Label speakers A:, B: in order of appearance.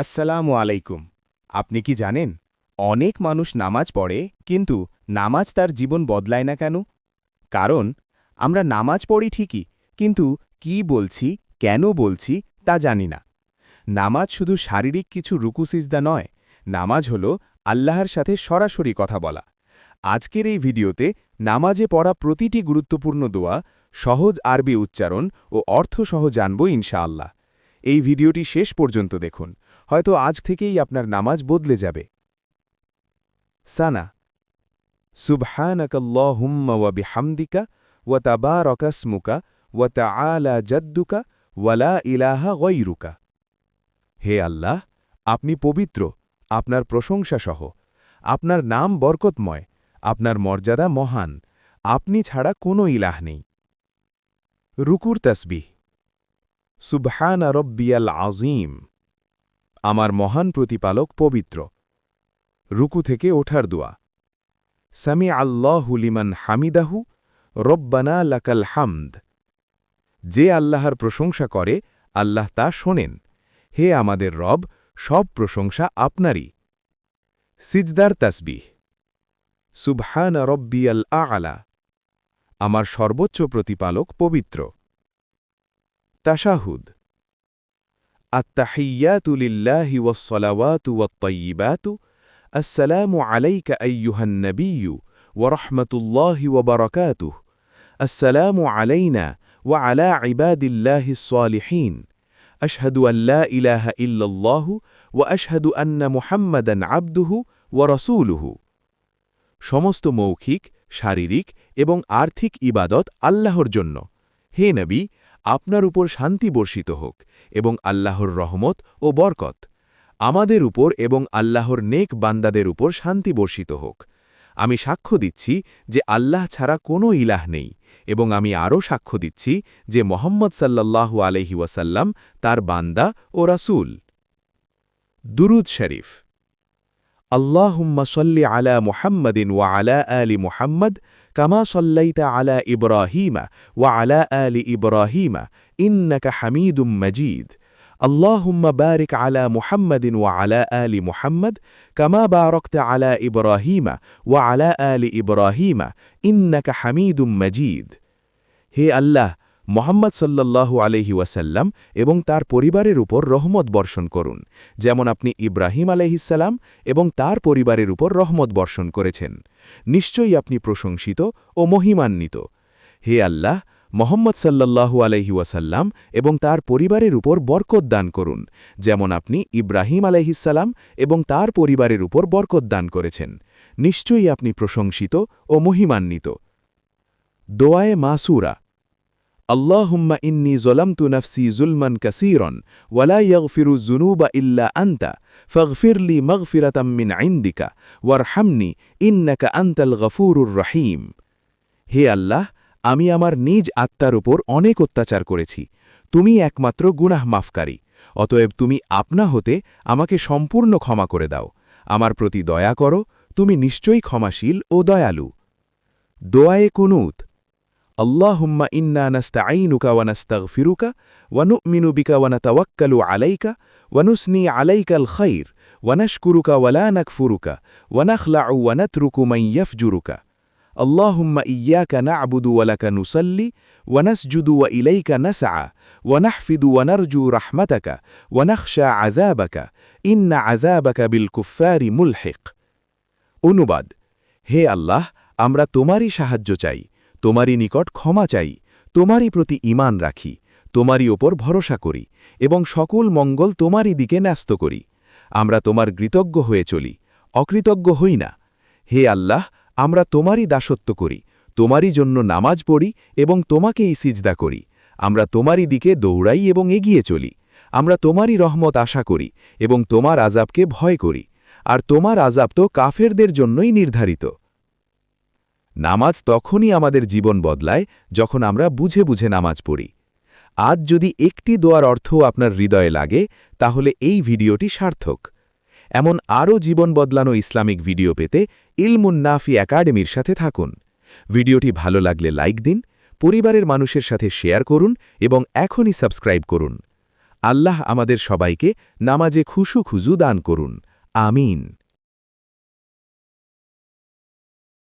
A: আসসালামু আলাইকুম। আপনি কি জানেন অনেক মানুষ নামাজ পড়ে কিন্তু নামাজ তার জীবন বদলায় না কেন? কারণ আমরা নামাজ পড়ি ঠিকই, কিন্তু কি বলছি, কেন বলছি তা জানি না। নামাজ শুধু শারীরিক কিছু রুকু সিজদা নয়, নামাজ হল আল্লাহর সাথে সরাসরি কথা বলা। আজকের এই ভিডিওতে নামাজে পড়া প্রতিটি গুরুত্বপূর্ণ দোয়া, সহজ আরবি উচ্চারণ ও অর্থসহ জানব ইনশাআল্লাহ। এই ভিডিওটি শেষ পর্যন্ত দেখুন, হয়তো আজ থেকেই আপনার নামাজ বদলে যাবে। সানা সুবহানাকাল্লাহুম্মা ওয়া বিহামদিকা ওয়া তাবারাকা ইসমুকা ওয়া তাআলা জাদ্দুকা ওয়া লা ইলাহা গায়রুকা। হে আল্লাহ, আপনি পবিত্র, আপনার প্রশংসা সহ। আপনার নাম বরকতময়, আপনার মর্যাদা মহান, আপনি ছাড়া কোনো ইলাহ নেই। রুকুর তাসবিহ সুবহানা রব্বিয়াল আযীম। আমার মহান প্রতিপালক পবিত্র। রুকু থেকে ওঠার দোয়া সামি আল্লাহু লিমান হামিদাহু রব্বানা লাকাল হামদ। যে আল্লাহর প্রশংসা করে আল্লাহ তা শোনেন। হে আমাদের রব, সব প্রশংসা আপনারই। সিজদার তাসবিহ সুবহানা রব্বিয়াল আ'লা। আমার সর্বোচ্চ প্রতিপালক পবিত্র। তাশাহুদ আত্তাহিয়াতু লিল্লাহি ওয়াস-সালাওয়াতু ওয়াত-তাইয়্যিবাতু আসসালামু আলাইকা আইয়ুহান নাবিয়্যু ওয়া রাহমাতুল্লাহি ওয়া বারাকাতুহু আসসালামু আলাইনা ওয়া আলা ইবাদিল্লাহিস সালিহিন আশহাদু আন লা ইলাহা ইল্লাল্লাহু ওয়া আশহাদু আন্না মুহাম্মাদান আবদুহু ওয়া রাসূলুহু। সমস্ত মৌখিক, শারীরিক এবং আর্থিক ইবাদত আল্লাহর জন্য। হে নবী, আপনার উপর শান্তি বর্ষিত হোক এবং আল্লাহর রহমত ও বরকত আমাদের উপর এবং আল্লাহর নেক বান্দাদের উপর শান্তি বর্ষিত হোক। আমি সাক্ষ্য দিচ্ছি যে আল্লাহ ছাড়া কোনো ইলাহ নেই, এবং আমি আরও সাক্ষ্য দিচ্ছি যে মুহাম্মদ সাল্লাল্লাহু আলাইহি ওয়াসাল্লাম তার বান্দা ও রাসূল। দুরূদ শরীফ আল্লাহুম্মা সাল্লি আলা মুহাম্মাদিন ওয়া আলা আলি মুহাম্মাদ কামা সাল্লাইতা আলা ইব্রাহিমা ওয়া আলা আলি ইব্রাহিমা ইন্নাকা হামিদুম মাজিদ। اللهم بارك على محمد وعلى آل محمد كما باركت على إبراهيم وعلى آل إبراهيم إنك حميد مجيد। হে আল্লাহ, মুহাম্মদ সাল্লাল্লাহু আলাইহি ওয়াসাল্লাম এবং তার পরিবারের উপর রহমত বর্ষণ করুন, যেমন আপনি ইব্রাহিম আলাইহিসসালাম এবং তার পরিবারের উপর রহমত বর্ষণ করেছেন। নিশ্চয়ই আপনি প্রশংসিত ও মহিমান্বিত। হে আল্লাহ, মুহাম্মদ সাল্লাল্লাহু আলাইহি ওয়াসাল্লাম এবং তার পরিবারের উপর বরকত দান করুন, যেমন আপনি ইব্রাহিম আলাইহিসসালাম এবং তার পরিবারের উপর বরকত দান করেছেন। নিশ্চয়ই আপনি প্রশংসিত ও মহিমান্বিত। দোয়ায়ে মাসুরা আল্লাহুম্মা ইন্নী যালামতু নাফসি যুলমান কাসীরান ওয়া লা ইয়াগফিরু যুনুবা ইল্লা আনতা ফাগফিরলি মাগফিরাতাম মিন ইনদিকা ওয়ারহামনি ইন্নাকা আনতাল গফুরুর রহিম। হে আল্লাহ, আমি আমার নিজ আত্মার উপর অনেক অত্যাচার করেছি, তুমি একমাত্র গুনাহ মাফকারী, অতএব তুমি আপনা হতে আমাকে সম্পূর্ণ ক্ষমা করে দাও। আমার প্রতি দয়া করো, তুমি নিশ্চয়ই ক্ষমাশীল ও দয়ালু। দোয়ায়ে কুনুত আল্লাহুম্মা ইন্না নাস্তাঈনুকা ওয়া নাস্তাগফিরুকা ওয়া নু'মিনু বিকা ওয়া নাতাওয়াক্কালু আলাইকা ওয়া নুসনি আলাইকাল খায়র ওয়া নাশকুরুকা ওয়া লা নাকফুরুকা ওয়া নাখলাউ ওয়া নাতরুকু মান ইয়াফজুরুকা। اللهم إياك نعبد ولك نصلي ونسجد وإليك نسعى ونحفد ونرجو رحمتك ونخشى عذابك إن عذابك بالكفار ملحق। অনুবাদ হে আল্লাহ, আমরা তোমারই সাহায্য চাই, তোমারই নিকট ক্ষমা চাই, তোমারই প্রতি ঈমান রাখি, তোমারই ওপর ভরসা করি এবং সকল মঙ্গল তোমারই দিকে ন্যস্ত করি। আমরা তোমার কৃতজ্ঞ হয়ে চলি, অকৃতজ্ঞ হই না। হে আল্লাহ, আমরা তোমারই দাসত্ব করি, তোমারই জন্য নামাজ পড়ি এবং তোমাকেই সিজদা করি। আমরা তোমারই দিকে দৌড়াই এবং এগিয়ে চলি। আমরা তোমারই রহমত আশা করি এবং তোমার আযাবকে ভয় করি, আর তোমার আযাব তো কাফেরদের জন্যই নির্ধারিত। নামাজ তখনই আমাদের জীবন বদলায় যখন আমরা বুঝে বুঝে নামাজ পড়ি। আজ যদি একটি দোয়ার অর্থও আপনার হৃদয়ে লাগে, তাহলে এই ভিডিওটি সার্থক। এমন আরও জীবন বদলানো ইসলামিক ভিডিও পেতে ইলমুন নাফি একাডেমির সাথে থাকুন। ভিডিওটি ভালো লাগলে লাইক দিন, পরিবারের মানুষের সাথে শেয়ার করুন এবং এখনই সাবস্ক্রাইব করুন। আল্লাহ আমাদের সবাইকে নামাজে খুশু খুজু দান করুন। আমিন।